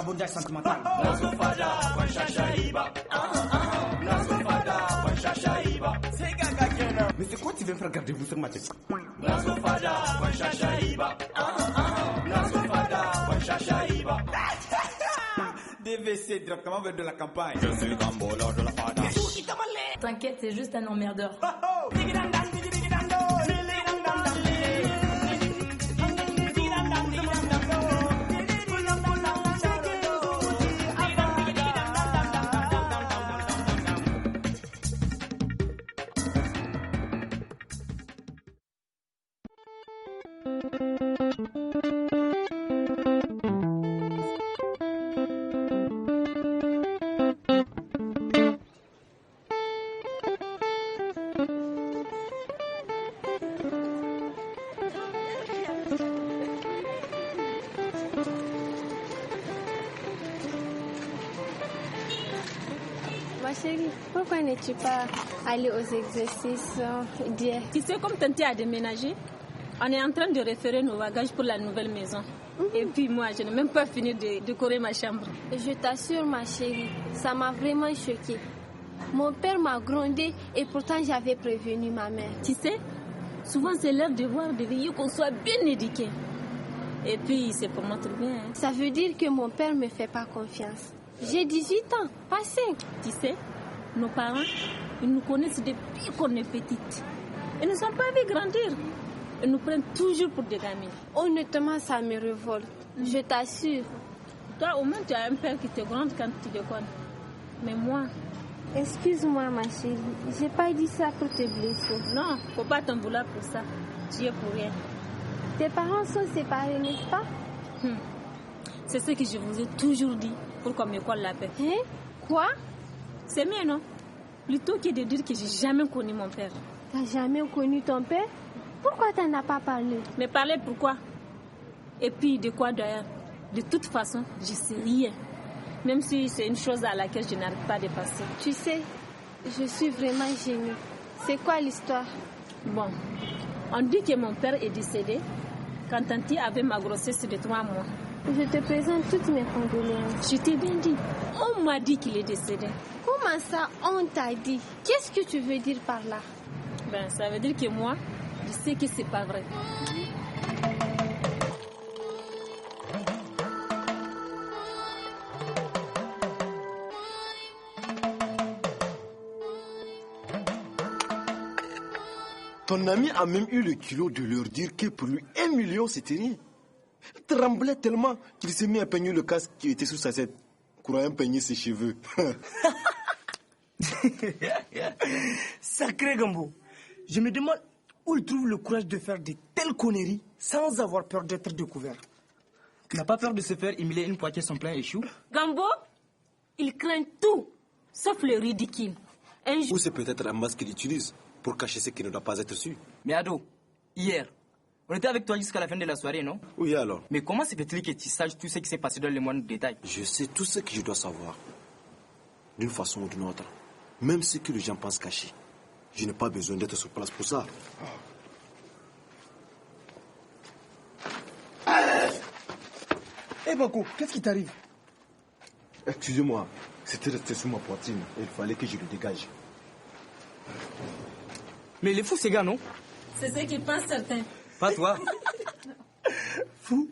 vagabondage sentimental. Mais c'est quoi tu viens faire garder vous sur ma tête? DVC directement vers de la campagne. Je suis Gambo, lord de la fada. T'inquiète, c'est juste un emmerdeur. Ma chérie, pourquoi n'es-tu pas allée aux exercices d'hier? Tu sais, comme Tanti a déménagé, on est en train de référer nos bagages pour la nouvelle maison. Et puis moi, je n'ai même pas fini de décorer ma chambre. Je t'assure, ma chérie, ça m'a vraiment choquée. Mon père m'a grondée et pourtant j'avais prévenu ma mère. Tu sais, souvent c'est leur devoir de veiller qu'on soit bien éduqué. Et puis c'est pour notre bien. Hein. Ça veut dire que mon père ne me fait pas confiance. J'ai 18 ans, pas 5. Tu sais, nos parents, ils nous connaissent depuis qu'on est petite. Ils ne nous ont pas vu grandir. Ils nous prennent toujours pour des gamines. Honnêtement, ça me révolte. Je t'assure. Toi, au moins, tu as un père qui te gronde quand tu déconnes. Mais moi... Excuse-moi, ma chérie. J'ai pas dit ça pour te blesser. Non, faut pas t'en vouloir pour ça. Tu es pour rien. Tes parents sont séparés, n'est-ce pas? C'est ce que je vous ai toujours dit pour qu'on me colle la paix. Hein? Quoi? C'est mieux, non? Plutôt que de dire que j'ai jamais connu mon père. T'as jamais connu ton père? Pourquoi t'en as pas parlé? Mais parler pourquoi? Et puis de quoi d'ailleurs? De toute façon, je sais rien. Même si c'est une chose à laquelle je n'arrive pas à dépasser. Tu sais, je suis vraiment gênée. C'est quoi l'histoire? Bon, on dit que mon père est décédé quand Tanti avait ma grossesse de 3 mois. Je te présente toutes mes condoléances. Je t'ai bien dit. On m'a dit qu'il est décédé. Comment ça, on t'a dit? Qu'est-ce que tu veux dire par là? Ben, ça veut dire que moi, je sais que c'est pas vrai. Ton ami a même eu le culot de leur dire que pour lui, 1 million, c'était rien. Il tremblait tellement qu'il s'est mis à peigner le casque qui était sous sa tête, croyant peigner ses cheveux. Sacré Gambo. Je me demande où il trouve le courage de faire de telles conneries sans avoir peur d'être découvert. Tu n'as pas peur de se faire humilier une fois que son plan échoue? Gambo, il craint tout, sauf le ridicule. Ou c'est peut-être un masque qu'il utilise pour cacher ce qui ne doit pas être su. Mais Ado, hier, on était avec toi jusqu'à la fin de la soirée, non? Oui, alors. Mais comment se fait-il que tu saches tout ce qui s'est passé dans le moindre détail? Je sais tout ce que je dois savoir, d'une façon ou d'une autre. Même ce que les gens pensent cacher. Je n'ai pas besoin d'être sur place pour ça. Eh Bako, qu'est-ce qui t'arrive? Excusez-moi, c'était resté sur ma poitrine et il fallait que je le dégage. Mais il est fou, ces gars, non? C'est ce qu'ils pensent certains. Pas toi. Fou?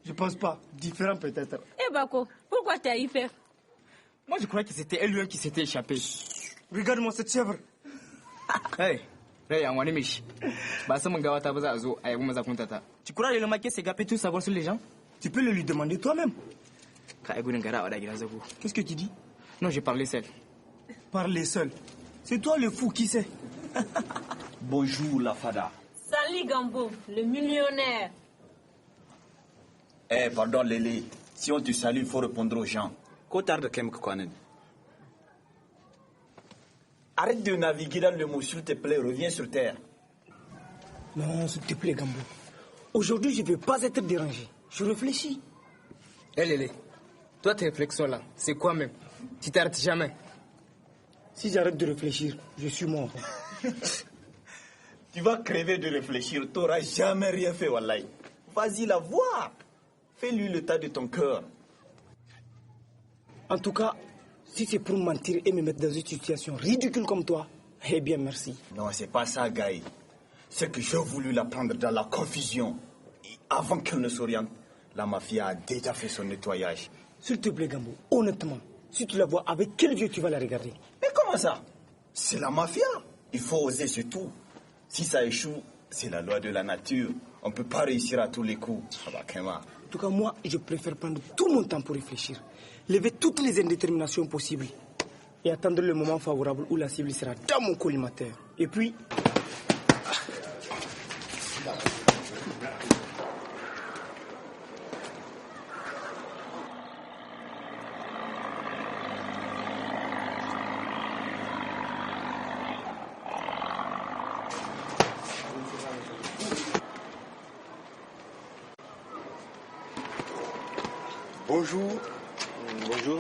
Je pense pas. Différent peut-être. Eh Bako, pourquoi tu as eu peur? Moi, je croyais que c'était elle-même qui s'était échappée. Regarde-moi cette chèvre. Hey, on est méchant. Tu crois réellement que ces gars peuvent tout savoir sur les gens? Tu peux le lui demander toi-même. Qu'est-ce que tu dis? Non, j'ai parlé seul. Parler seul? C'est toi le fou, qui sait? Bonjour, la Fada. Salut Gambo, le millionnaire. Eh, pardon, Lélé. Si on te salue, il faut répondre aux gens. Arrête de naviguer dans le mot, s'il te plaît. Reviens sur terre. Non, s'il te plaît, Gambo. Aujourd'hui, je ne veux pas être dérangé. Je réfléchis. Hé, Lélé, toi, tes réflexions là, c'est quoi même? Tu t'arrêtes jamais. Si j'arrête de réfléchir, je suis mort. Tu vas crever de réfléchir. Tu n'auras jamais rien fait, Wallahi. Vas-y, la voir. Fais-lui le tas de ton cœur. En tout cas, si c'est pour mentir et me mettre dans une situation ridicule comme toi, eh bien merci. Non, c'est pas ça, Gaï. C'est que j'ai voulu la prendre dans la confusion. Et avant qu'elle ne s'oriente, la mafia a déjà fait son nettoyage. S'il te plaît, Gambo, honnêtement, si tu la vois, avec quel yeux tu vas la regarder? Mais comment ça? C'est la mafia. Il faut oser sur tout. Si ça échoue, c'est la loi de la nature. On ne peut pas réussir à tous les coups. En tout cas, moi, je préfère prendre tout mon temps pour réfléchir. Lever toutes les indéterminations possibles. Et attendre le moment favorable où la cible sera dans mon collimateur. Et puis... Bonjour. Bonjour.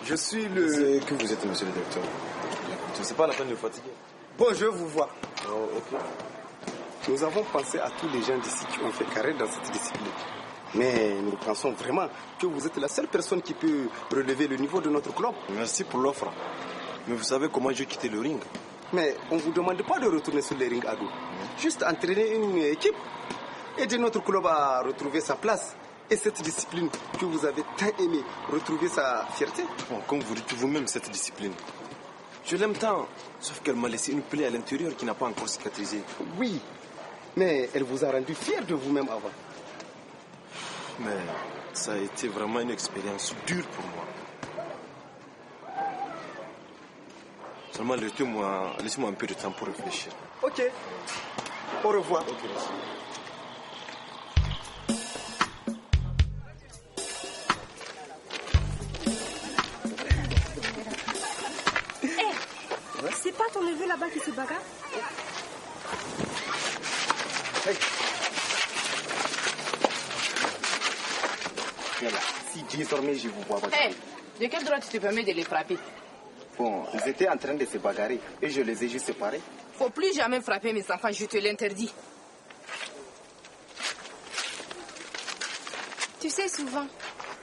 Je suis le... C'est que vous êtes, monsieur le directeur. C'est pas la peine de fatiguer. Bon, je vous vois. Oh, ok. Nous avons pensé à tous les gens d'ici qui ont fait carrière dans cette discipline. Mais nous pensons vraiment que vous êtes la seule personne qui peut relever le niveau de notre club. Merci pour l'offre. Mais vous savez comment j'ai quitté le ring? Mais on ne vous demande pas de retourner sur les rings à dos. Juste entraîner une équipe. Aider notre club à retrouver sa place. Et cette discipline que vous avez tant aimée, retrouver sa fierté. Bon, comme vous dites vous-même, cette discipline. Je l'aime tant, sauf qu'elle m'a laissé une plaie à l'intérieur qui n'a pas encore cicatrisé. Oui, mais elle vous a rendu fier de vous-même avant. Mais ça a été vraiment une expérience dure pour moi. Seulement, laissez-moi un peu de temps pour réfléchir. Ok, au revoir. Ok, merci. C'est pas ton neveu là-bas qui se bagarre? Hey. Voilà, si désormais je vous vois. Hey, de quel droit tu te permets de les frapper? Bon, ils étaient en train de se bagarrer et je les ai juste séparés. Faut plus jamais frapper mes enfants, je te l'interdis. Tu sais, souvent,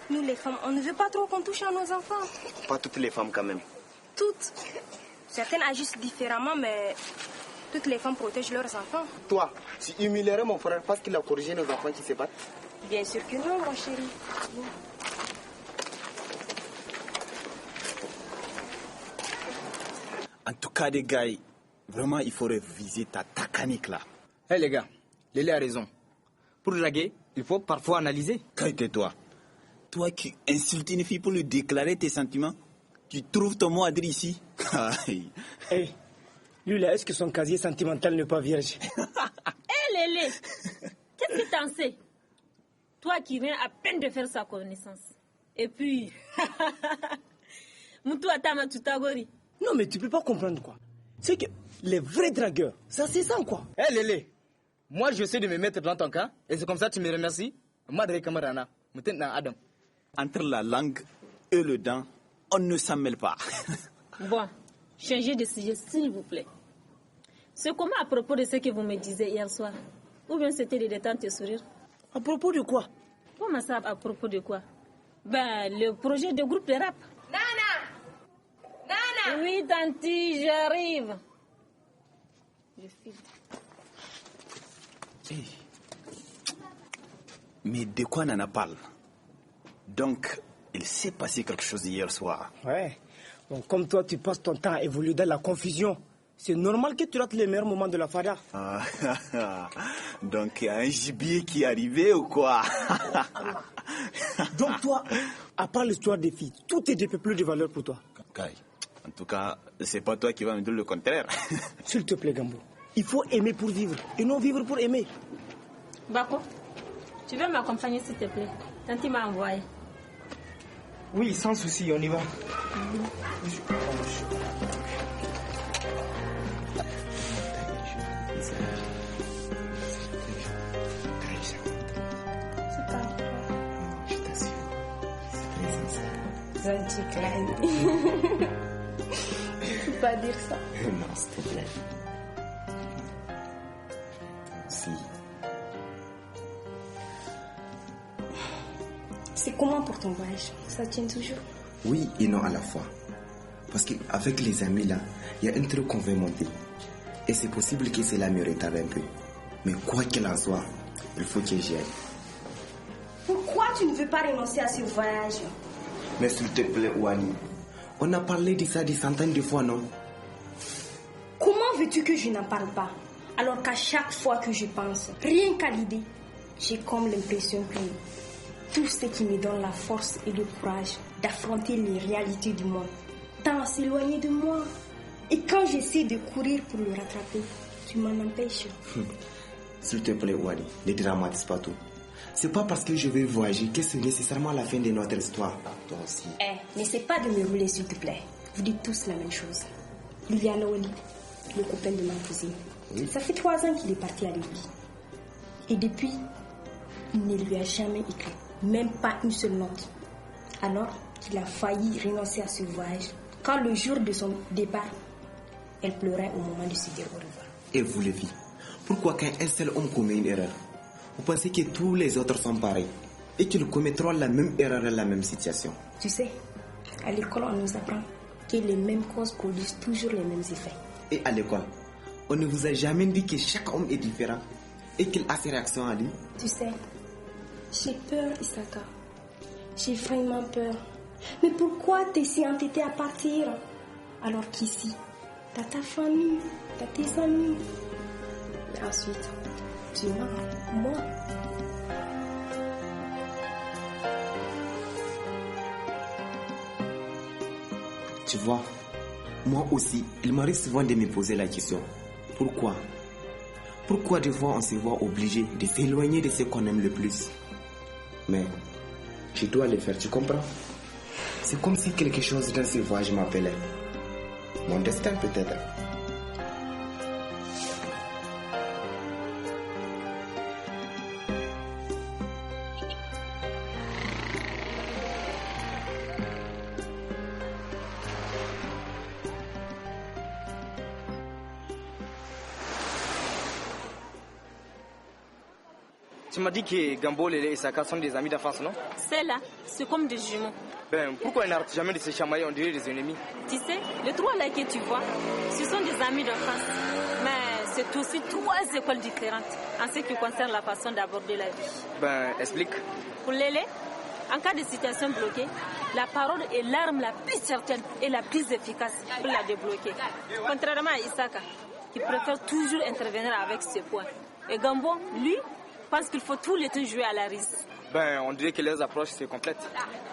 nous les femmes, on ne veut pas trop qu'on touche à nos enfants. Pas toutes les femmes quand même. Toutes. Certaines agissent différemment, mais toutes les femmes protègent leurs enfants. Toi, tu humilierais mon frère parce qu'il a corrigé nos enfants qui se battent? Bien sûr que non, mon chéri. En tout cas, les gars, vraiment, il faut réviser ta tacanique là. Hé les gars, Lélé a raison. Pour draguer, il faut parfois analyser. Tais-toi. Toi qui insultes une fille pour lui déclarer tes sentiments, tu trouves ton mot à dire ici? Hey, lui là, est-ce que son casier sentimental n'est pas vierge? Hé Lélé, qu'est-ce que t'en sais? Toi qui viens à peine de faire sa connaissance. Et puis, Moutou Atama Tutagori. Non mais tu peux pas comprendre quoi. C'est que les vrais dragueurs, ça c'est ça quoi. Hé Lélé, moi je sais de me mettre dans ton cas, et c'est comme ça que tu me remercies. Madre Kamarana, maintenant Adam. Entre la langue et le dent, on ne s'en mêle pas. Bon, changez de sujet s'il vous plaît. C'est comment à propos de ce que vous me disiez hier soir? Ou bien c'était des détentes et sourires? À propos de quoi? Comment ça, à propos de quoi? Ben, le projet de groupe de rap. Nana! Nana! Oui, tanti, j'arrive. Je file. Hey. Mais de quoi Nana parle? Donc, il s'est passé quelque chose hier soir. Ouais. Bon, comme toi, tu passes ton temps à évoluer dans la confusion. C'est normal que tu rates les meilleurs moments de la fada. Donc, il y a un gibier qui est arrivé ou quoi? Donc toi, à part l'histoire des filles, tout est dépeuplé de valeur pour toi. Kai, en tout cas, c'est pas toi qui vas me dire le contraire. S'il te plaît, Gambo, il faut aimer pour vivre et non vivre pour aimer. Bako, tu veux m'accompagner s'il te plaît? Tanti m'a envoyé. Oui, sans souci, on y va. Tu peux pas dire ça. Non, s'il te plaît. Si. C'est comment pour ton voyage? Ça tient toujours? Oui et non à la fois. Parce qu'avec les amis là, il y a un truc qu'on veut monter. Et c'est possible que cela me retarde un peu. Mais quoi qu'il en soit, il faut que j'y aille. Pourquoi tu ne veux pas renoncer à ce voyage? Mais s'il te plaît, Ouani, on a parlé de ça des centaines de fois, non? Comment veux-tu que je n'en parle pas? Alors qu'à chaque fois que je pense, rien qu'à l'idée, j'ai comme l'impression que tout ce qui me donne la force et le courage d'affronter les réalités du monde tend à s'éloigner de moi. Et quand j'essaie de courir pour le rattraper, tu m'en empêches. S'il te plaît, Ouani, ne dramatise pas tout. C'est pas parce que je vais voyager que c'est nécessairement la fin de notre histoire. Toi aussi. N'essaie pas de me rouler, s'il te plaît. Vous dites tous la même chose. Il y a Noël, le copain de ma cousine. Oui. Ça fait 3 ans qu'il est parti à l'église. Et depuis, il ne lui a jamais écrit, même pas une seule note. Alors qu'il a failli renoncer à ce voyage. Quand le jour de son départ, elle pleurait au moment de se dire au revoir. Et vous, les filles, pourquoi quand un seul homme commet une erreur, vous pensez que tous les autres sont pareils et qu'ils commettront la même erreur dans la même situation? Tu sais, à l'école, on nous apprend que les mêmes causes produisent toujours les mêmes effets. Et à l'école, on ne vous a jamais dit que chaque homme est différent et qu'il a ses réactions à lui? Tu sais, j'ai peur, Isaka. J'ai vraiment peur. Mais pourquoi t'es si entêté à partir alors qu'ici, t'as ta famille, t'as tes amis. Et ensuite, tu m'as, moi. Tu vois, moi aussi, il m'arrive souvent de me poser la question. Pourquoi? Pourquoi des fois on se voit obligé de s'éloigner de ce qu'on aime le plus? Mais je dois le faire, tu comprends? C'est comme si quelque chose dans ce voyage m'appelait. Mon destin peut-être. Tu m'as dit que Gambo, Lélé et Saka sont des amis d'enfance, non? C'est là, c'est comme des jumeaux. Ben, pourquoi ils n'arrêtent jamais de se chamailler, on dirait des ennemis? Tu sais, les 3 là que tu vois, ce sont des amis d'enfance. Mais c'est aussi 3 écoles différentes en ce qui concerne la façon d'aborder la vie. Ben, explique. Pour Lélé, en cas de situation bloquée, la parole est l'arme la plus certaine et la plus efficace pour la débloquer. Contrairement à Isaka, qui préfère toujours intervenir avec ses points. Et Gambo, lui, pense qu'il faut tout le temps jouer à la risque. Ben, on dirait que leurs approches se complètent.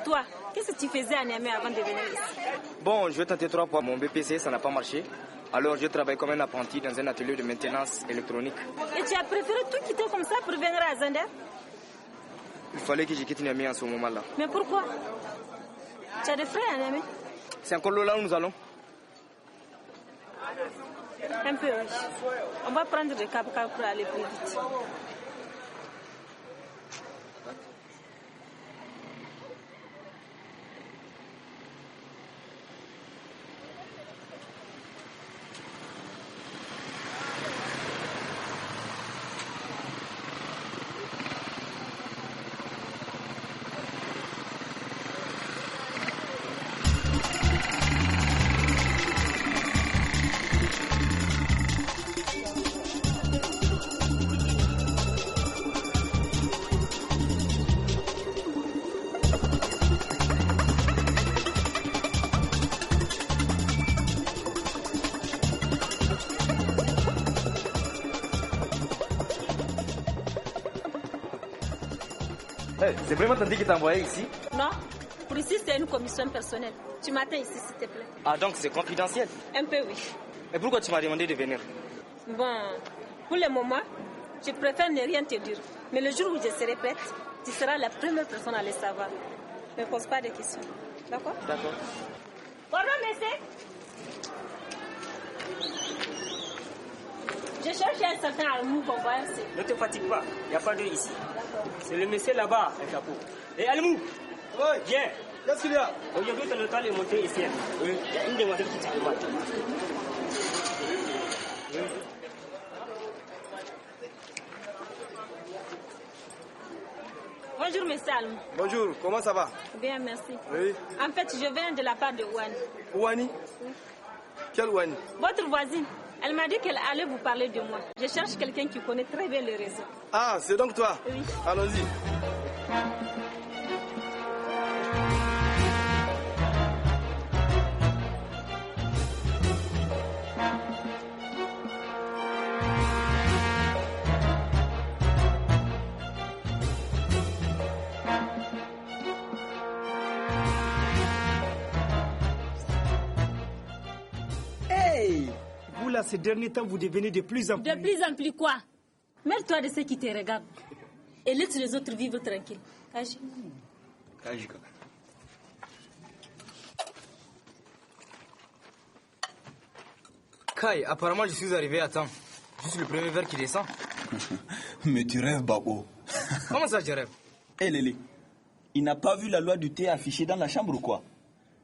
Toi, qu'est-ce que tu faisais à Niamey avant de venir ici? Bon, je vais tenter 3 fois mon BPC, ça n'a pas marché. Alors, je travaille comme un apprenti dans un atelier de maintenance électronique. Et tu as préféré tout quitter comme ça pour venir à Zander? Il fallait que je quitte Niamey en ce moment-là. Mais pourquoi? Tu as des frères à Niamey? C'est encore là où nous allons. Un peu, oui. On va prendre des câbles pour aller plus vite. C'est vraiment Tanti qui t'a envoyé ici? Non, pour ici c'est une commission personnelle. Tu m'attends ici s'il te plaît. Ah donc c'est confidentiel? Un peu oui. Et pourquoi tu m'as demandé de venir? Bon, pour le moment, je préfère ne rien te dire. Mais le jour où je serai prête, tu seras la première personne à le savoir. Ne pose pas de questions. D'accord? D'accord. Bonjour monsieur. Je cherche un certain Almou qu'on voit ici. Ne te fatigue pas, il n'y a pas d'eux ici. C'est le monsieur là-bas, un chapeau. Et Almou, viens. Qu'est-ce qu'il y a? Aujourd'hui, tu as le temps de monter ici. Oui. Il y a une demoiselle qui te demande. Bonjour, monsieur Alm. Bonjour, comment ça va? Bien, merci. Oui. En fait, je viens de la part de Ouani. Ouani? Oui. Quelle Ouani? Votre voisine. Elle m'a dit qu'elle allait vous parler de moi. Je cherche quelqu'un qui connaît très bien le réseau. Ah, c'est donc toi? Oui. Allons-y. Ces derniers temps, vous devenez de plus en plus... De plus en plus quoi? Mêle-toi de ceux qui te regardent. Et laisse les autres vivre tranquilles. Kaji. Kai, apparemment je suis arrivé à temps. Juste le premier verre qui descend. Mais tu rêves, Babo. Comment ça, je rêve? Hé, Lélé, il n'a pas vu la loi du thé affichée dans la chambre ou quoi?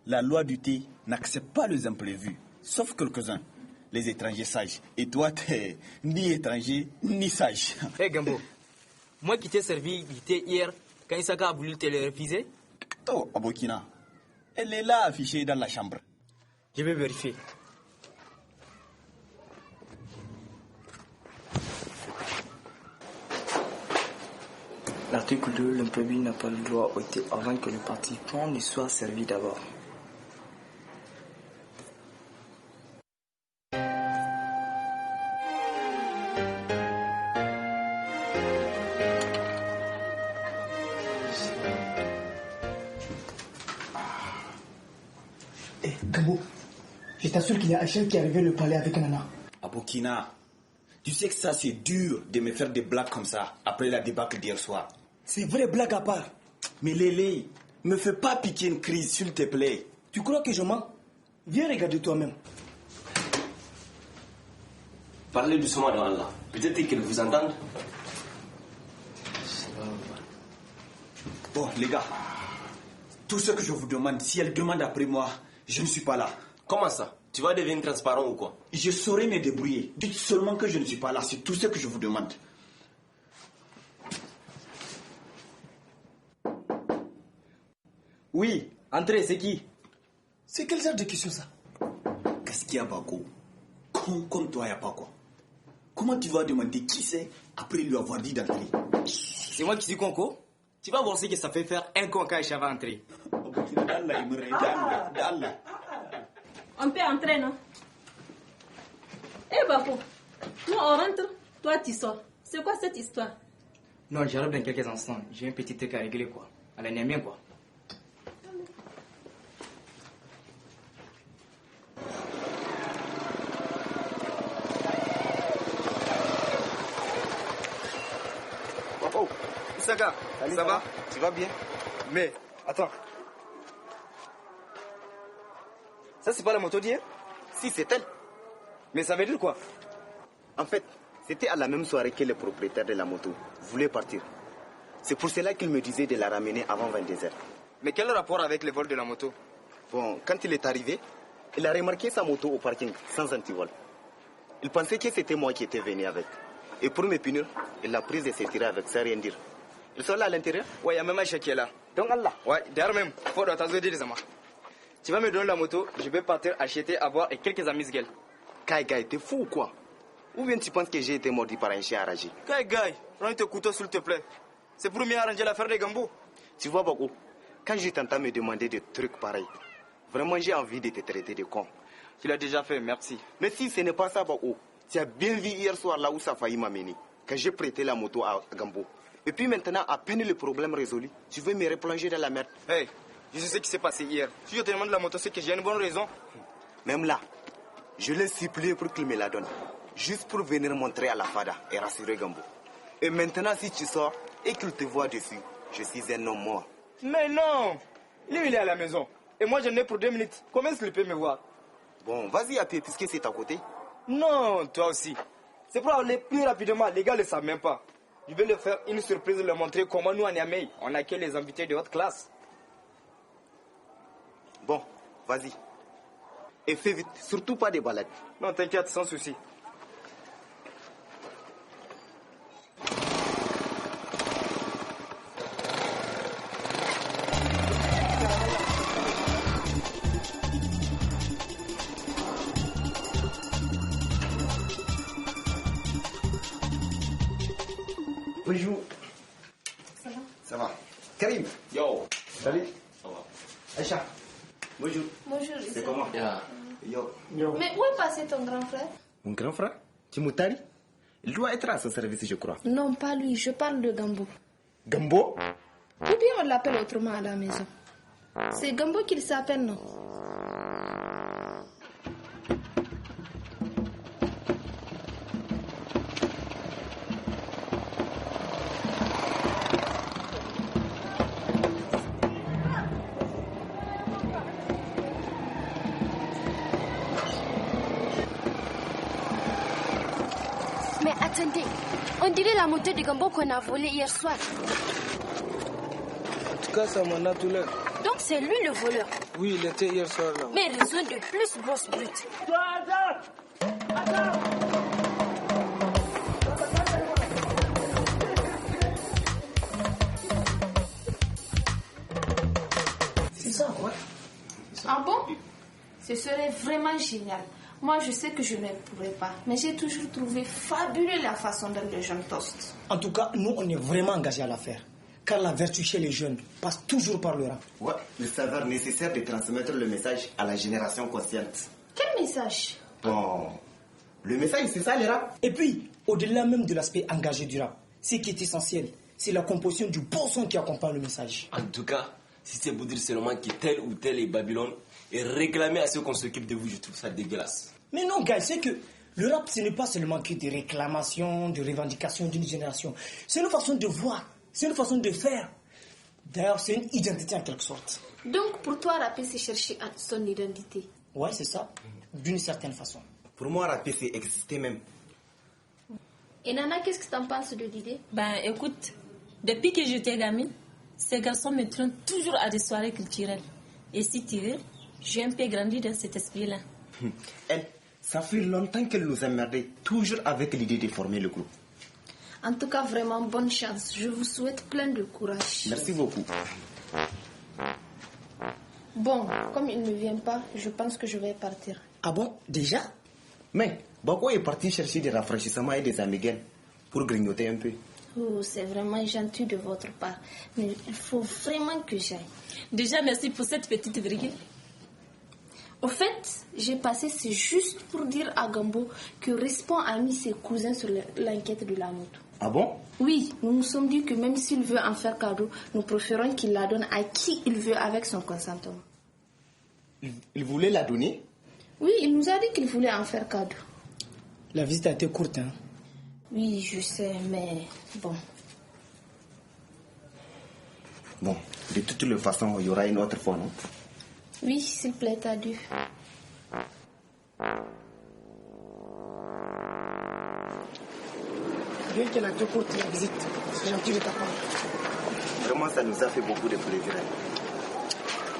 La loi du thé n'accepte pas les imprévus, sauf quelques-uns. Les étrangers sages. Et toi, t'es ni étranger, ni sage. Hé, Gambo, moi qui t'ai servi du thé hier, quand Isaka a voulu te le refuser? Oh, Abokina, elle est là affichée dans la chambre. Je vais vérifier. L'article 2, l'imprévu n'a pas le droit au thé avant que le participant ne soit servi d'abord. Gambo, je t'assure qu'il y a Hachel qui est arrivé le palais avec Nana. Abokina, tu sais que ça c'est dur de me faire des blagues comme ça après la débâcle d'hier soir. C'est vrai, blague à part. Mais Lélé, me fais pas piquer une crise, s'il te plaît. Tu crois que je mens? Viens regarder toi-même. Parlez doucement devant Allah. Peut-être qu'ils vous entendent. Bon, les gars, tout ce que je vous demande, si elle demande après moi, je ne suis pas là. Comment ça? Tu vas devenir transparent ou quoi? Je saurai me débrouiller. Dites seulement que je ne suis pas là, c'est tout ce que je vous demande. Oui, entrez, c'est qui? C'est quel genre de question ça? Qu'est-ce qu'il y a, Bako? Comme toi, il n'y a pas quoi. Comment tu vas demander qui c'est après lui avoir dit d'entrer? C'est moi qui suis Conco. Tu vas voir ce que ça fait faire un con quand il va entrer. On peut entrer, non? Eh, Bako, nous on rentre, toi tu sors. C'est quoi cette histoire? Non, j'arrive dans quelques instants. J'ai un petit truc à régler, quoi. À la mienne, quoi. Oh, Isaka, ça va? Tu vas bien? Mais, attends. Ça, c'est pas la moto d'hier? Si, c'est elle. Mais ça veut dire quoi? En fait, c'était à la même soirée que le propriétaire de la moto voulait partir. C'est pour cela qu'il me disait de la ramener avant 22h. Mais quel rapport avec le vol de la moto? Bon, quand il est arrivé, il a remarqué sa moto au parking, sans antivol. Il pensait que c'était moi qui étais venu avec. Et pour me punir, il l'a prise et s'est tiré avec sans rien dire. Ils sont là à l'intérieur? Ouais, il y a même Aïcha qui est là. Donc Allah? Ouais, derrière même. Faut dans ta zone de Zama. Tu vas me donner la moto, je vais partir acheter à boire et quelques amis gueule. Kai Gai, t'es fou ou quoi? Ou bien tu penses que j'ai été mordu par un chien enragé? Kai Gai, prends tes couteaux s'il te plaît. C'est pour mieux arranger l'affaire des Gambo. Tu vois, Bako, quand je t'entends me demander des trucs pareils, vraiment j'ai envie de te traiter de con. Tu l'as déjà fait, merci. Mais si ce n'est pas ça, Bako, tu as bien vu hier soir là où ça a failli m'amener, quand j'ai prêté la moto à Gambo. Et puis maintenant, à peine le problème résolu, tu veux me replonger dans la merde. Hey, je sais ce qui s'est passé hier. Si je te demande la moto, c'est que j'ai une bonne raison. Même là, je l'ai supplié pour qu'il me la donne. Juste pour venir montrer à la fada et rassurer Gambo. Et maintenant, si tu sors et qu'il te voit dessus, je suis un homme mort. Mais non! Lui, il est à la maison. Et moi, j'en ai pour 2 minutes. Comment est-ce qu'il peut me voir? Bon, vas-y à pied, puisque c'est à côté. Non, toi aussi. C'est pour aller plus rapidement. Les gars ne le savent même pas. Je vais leur faire une surprise, leur montrer comment nous, en Niamey, on accueille les invités de haute classe. Bon, vas-y. Et fais vite, surtout pas des balades. Non, t'inquiète, sans souci. Bonjour. Ça va? Ça va. Karim. Yo. Salut. Ça va. Aïcha. Bonjour. Bonjour. C'est comment? Yo. Mais où est passé ton grand frère? Mon grand frère? Timoutari? Il doit être à son service, je crois. Non, pas lui, je parle de Gambo. Gambo? Ou bien on l'appelle autrement à la maison. C'est Gambo qu'il s'appelle, non? Mais attendez, on dirait la moto de Gambo qu'on a volée hier soir. En tout cas, ça m'en a tout l'air. Donc c'est lui le voleur. Oui, il était hier soir là. Mais raison de plus, grosse brute. C'est ça, ouais. Ah bon? Ce serait vraiment génial. Moi, je sais que je ne pourrais pas, mais j'ai toujours trouvé fabuleux la façon dont les jeunes toastent. En tout cas, nous, on est vraiment engagés à l'affaire. Car la vertu chez les jeunes passe toujours par le rap. Ouais, il s'avère nécessaire de transmettre le message à la génération consciente. Quel message? Bon, le message, c'est ça, le rap. Et puis, au-delà même de l'aspect engagé du rap, ce qui est essentiel, c'est la composition du bon son qui accompagne le message. En tout cas, si c'est pour dire seulement que tel ou tel est Babylone et réclamer à ceux qu'on s'occupe de vous, je trouve ça dégueulasse. Mais non, gars, c'est que le rap, ce n'est pas seulement que des réclamations, des revendications d'une génération. C'est une façon de voir, c'est une façon de faire. D'ailleurs, c'est une identité en quelque sorte. Donc, pour toi, rapper, c'est chercher son identité. Ouais, c'est ça, d'une certaine façon. Pour moi, rapper, c'est exister même. Et Nana, qu'est-ce que tu en penses de l'idée? Ben écoute, depuis que j'étais gamine, ces garçons me traînent toujours à des soirées culturelles. Et si tu veux, j'ai un peu grandi dans cet esprit-là. Elle, ça fait longtemps qu'elle nous a emmerdé, toujours avec l'idée de former le groupe. En tout cas, vraiment, bonne chance. Je vous souhaite plein de courage. Merci beaucoup. Bon, comme il ne vient pas, je pense que je vais partir. Ah bon, déjà? Mais, Bako est parti chercher des rafraîchissements et des amiguelles pour grignoter un peu. Oh, c'est vraiment gentil de votre part. Mais il faut vraiment que j'aille. Déjà, merci pour cette petite virgule. Au fait, j'ai passé, c'est juste pour dire à Gambo que Respond a mis ses cousins sur l'enquête de la moto. Ah bon? Oui, nous nous sommes dit que même s'il veut en faire cadeau, nous préférons qu'il la donne à qui il veut avec son consentement. Il voulait la donner? Oui, il nous a dit qu'il voulait en faire cadeau. La visite a été courte, hein? Oui, je sais, mais bon. Bon, de toutes les façons, il y aura une autre fois, non? Oui, s'il plaît, t'as dû. Bien qu'elle a été courte, la visite, c'est gentil de ta part. Vraiment, ça nous a fait beaucoup de plaisir.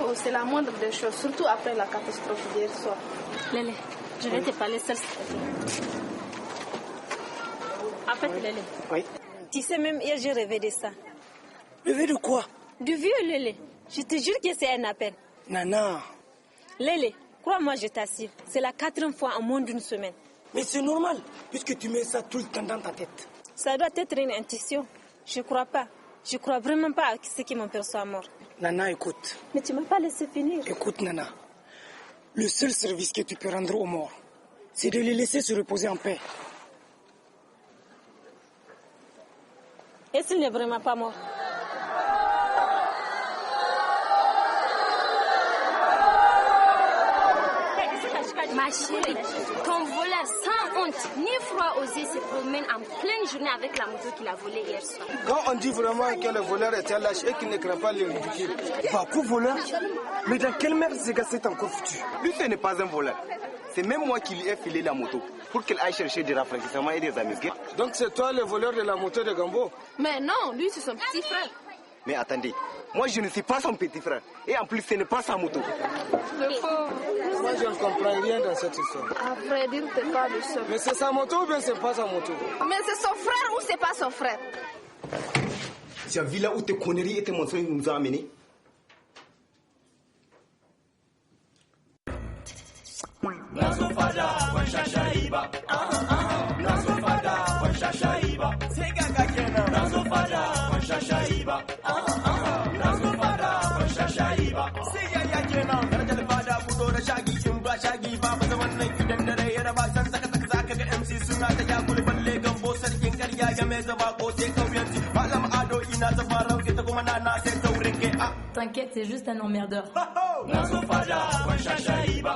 Oh, c'est la moindre des choses, surtout après la catastrophe d'hier soir. Lélé, je vais te parler seule, s'il te plaît. En fait, Lélé, oui. Tu sais, même hier, j'ai rêvé de ça. Rêvé de quoi? Du vieux Lélé. Je te jure que c'est un appel. Nana. Lélé, crois-moi, je t'assure, c'est la 4e fois en moins d'une semaine. Mais c'est normal, puisque tu mets ça tout le temps dans ta tête. Ça doit être une intuition. Je crois pas. Je crois vraiment pas à ce que mon père soit mort. Nana, écoute. Mais tu m'as pas laissé finir. Écoute, Nana. Le seul service que tu peux rendre aux morts, c'est de les laisser se reposer en paix. Et s'il n'est vraiment pas mort? Ma chérie, ton voleur sans honte, ni froid osé se promène en pleine journée avec la moto qu'il a volée hier soir. Quand on dit vraiment que le voleur est un lâche et qu'il ne craint pas les ridicules, Bakou voleur? Mais dans quelle merde ce gars s'est encore foutu? Lui, ce n'est pas un voleur. C'est même moi qui lui ai filé la moto pour qu'il aille chercher des rafraîchissements et des amigues. Donc c'est toi le voleur de la moto de Gambo? Mais non, lui c'est son petit frère. Mais attendez, moi je ne suis pas son petit frère. Et en plus, ce n'est pas sa moto. Le pauvre. Moi je ne comprends rien dans cette histoire. À vrai dire, t'es pas le seul. Mais c'est sa moto ou bien c'est pas sa moto? Mais c'est son frère ou c'est pas son frère? Tu as vu là où tes conneries et tes mensonges nous ont amenés? Nazofada, ba sai gaga kenan na zo fada ban sha shayi ba na zo fada ban sha shayi ba sai yaya kenan darajar fada fito da shagi in ba shagi ba ba zaman nan idan dare ya raba san saka saka zaka ga MC suna ta yakul balle gambo sarkin karya ya mai zaba ko sai kauyanci malam ado ina ta farau ta kuma na sai taurin ke T'inquiète, c'est juste un emmerdeur. na zo fada ban sha shayi ba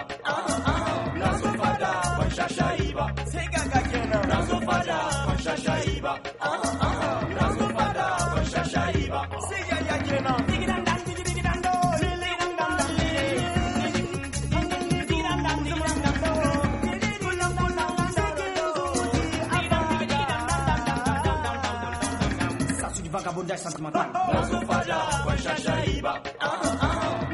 na zo fada ban sha shayi ba sai gaga kenan na zo fada ban sha shayi ba na zo fada ban sha shayi ba sai yaya kenan digidan dan digidan do digidan dan Ça c'est du vagabondage sentimental. na zo fada ban sha shayi ba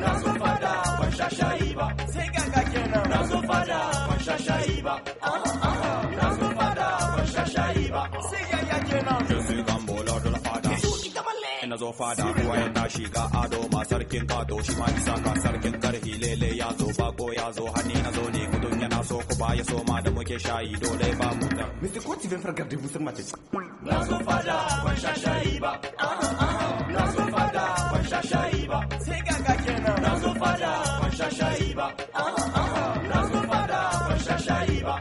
na zo fada ban sha shayi ba sai gaga kenan na zo fada ban sha shayi ba na zo fada ban sha shayi ba sai yaya kenan Je suis Gambo, lord de la fada. Ina zo fada ruwa ya tashi ga ado ma sarkin kato shi ma isa ka sarkin karhi lele ya zo bako ya zo hani na zo ne mutum yana so ku ba ya so ma da muke shayi dole ba mu da. Mais c'est quoi tu viens faire garder vous sur ma tête? na zo fada ban sha shayi ba na zo fada ban sha shayi ba sai gaga kenan na zo fada ban sha shayi ba na zo fada ban sha shayi ba